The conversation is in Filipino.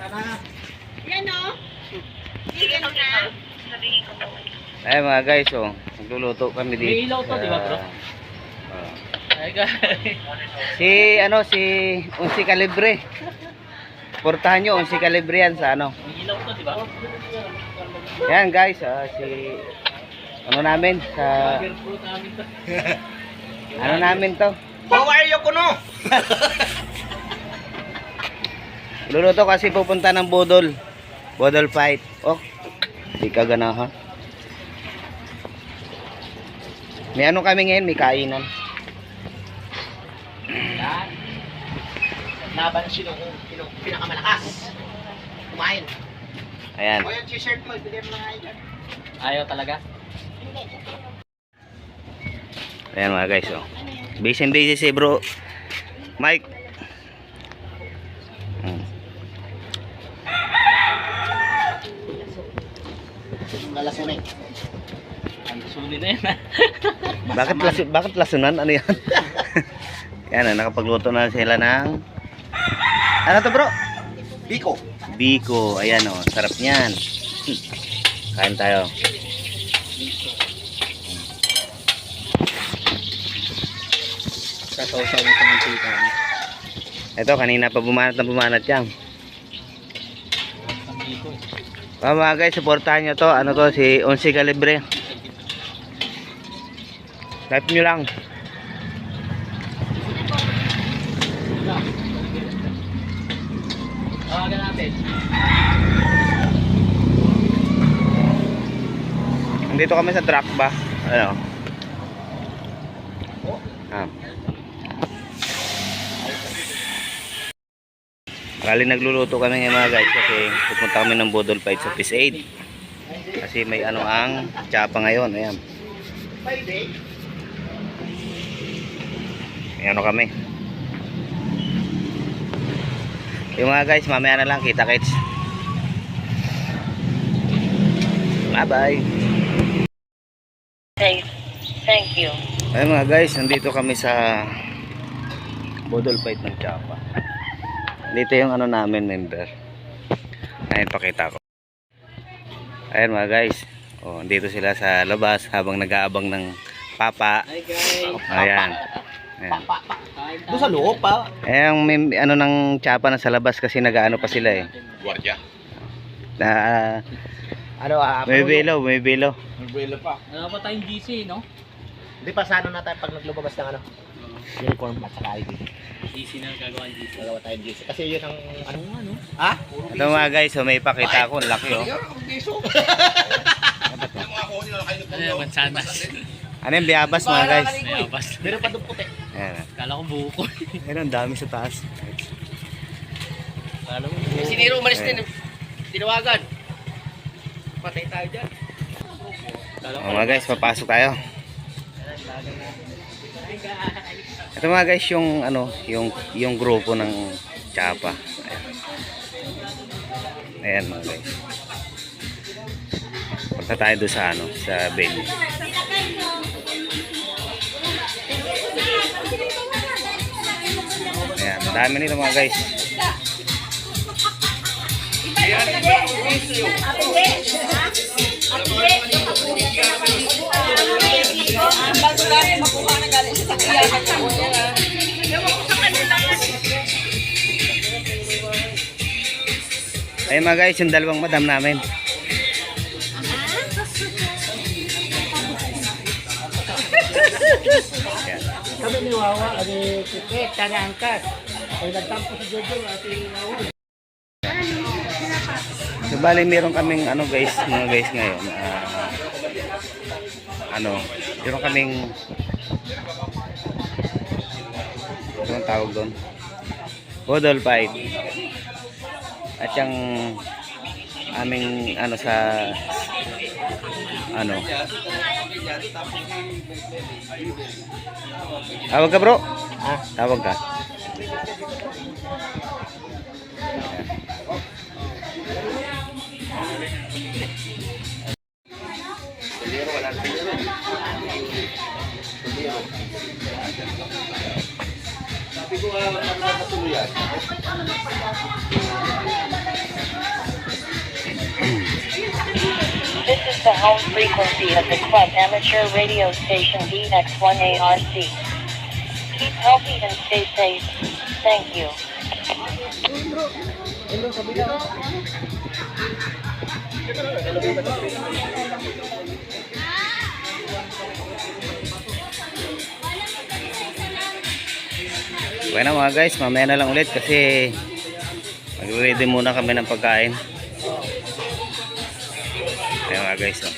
Yan o. Yan na. Ay mga guys, oh, nagluluto kami dito. May ilaw to, di ba, bro? Ay, guys. Si Unsi Calibre. Portahan nyo, Unsi Calibre yan sa ano. May ilaw to, di ba? Yan guys, ano namin sa Fruit namin to. ano namin to. Pawayo ko no. Luluto kasi pupunta ng Bodol. Bodol fight. Oh, di ka ganahan. May ano kami ngayon, may kainan. Yan. Laban sino pinakamalakas. Kumain. Ayan. O yung t-shirt mo, ibigay mo na nga yan. Ayaw talaga. Ayan mga guys, oh. Busy si bro Mike. Lalasunay. Ang sunin na yan. Bakit lasunan? Ano yan? Yan, nakapagluto na sila ng ano to bro? Biko. Biko. Ayan oh, sarap niyan. Kain tayo. Kasawsaw mo sa mantika. Ito, kanina pa bumanat yan. Mga guys, supportahan nyo to. Ano to, si Unsi Calibre. Type nyo lang. Tawagan natin. Nandito kami sa truck ba? Ano? Bali nagluluto kami ngayon mga guys kasi pupunta kami ng Bodol Fight sa Peace Aid. Kasi may ano ang tsapa ngayon. Ayan. May ano kami. Yung mga guys, mamaya na lang, kita kits. Bye bye. Thank you. Ayun mga guys, nandito kami sa Bodol Fight ng Tsapa. Dito yung ano namin member. Ayun, pakita ko. Ayun mga guys. Oh, dito sila sa labas habang nag-aabang ng papa. Hi guys. Ayan. Ayan. Doon sa loob pa. Ayun, may ano ng Tsapa na sa labas kasi nag-ano pa sila eh. Guardia. Ano, may belo, may belo. Umbrella pa. Ano pa tayong GC, no? Hindi pa sana na tayo pag naglubabas ng ano. Uniform at saka ID. GC na gagawa ng GC. Gagawa tayo GC. Kasi yun ang ano? Ha? Ito mga guys, so may pakita ko, laki oh. Ano yung mansanas? Ano yung biyabas mga guys? Ay, abas. Meron pa doon puti. Ayan. Kala ko buko. Ayun, ang dami sa taas. Kala ko Si Nero umalis din. Tinawagan. Patay tayo dyan. Oh, mga guys, papasok tayo. Ito mga guys, yung ano, yung grupo ng Tsapa. Ayan mga guys. Punta tayo doon sa ano, sa venue. Ayan, dami nito mga guys. Ayun mga guys, yung dalawang madam namin. Kami ni Wawa, ani Kikit, Tanangkas. Ay nagtampo si Jojo, ati Wawa. So bali meron kaming ano guys, mga guys ngayon. Meron kaming anong tawag doon? Bodol Fight. At yung aming ano sa ano. Tawag ka bro? Tawag ka. Sabi ko, the home frequency of the club amateur radio station DX1ARC. Keep healthy and stay safe. Thank you. Okay na mga guys, mamaya na lang ulit kasi mag-ready muna kami ng pagkain. Ayan mga guys, oh.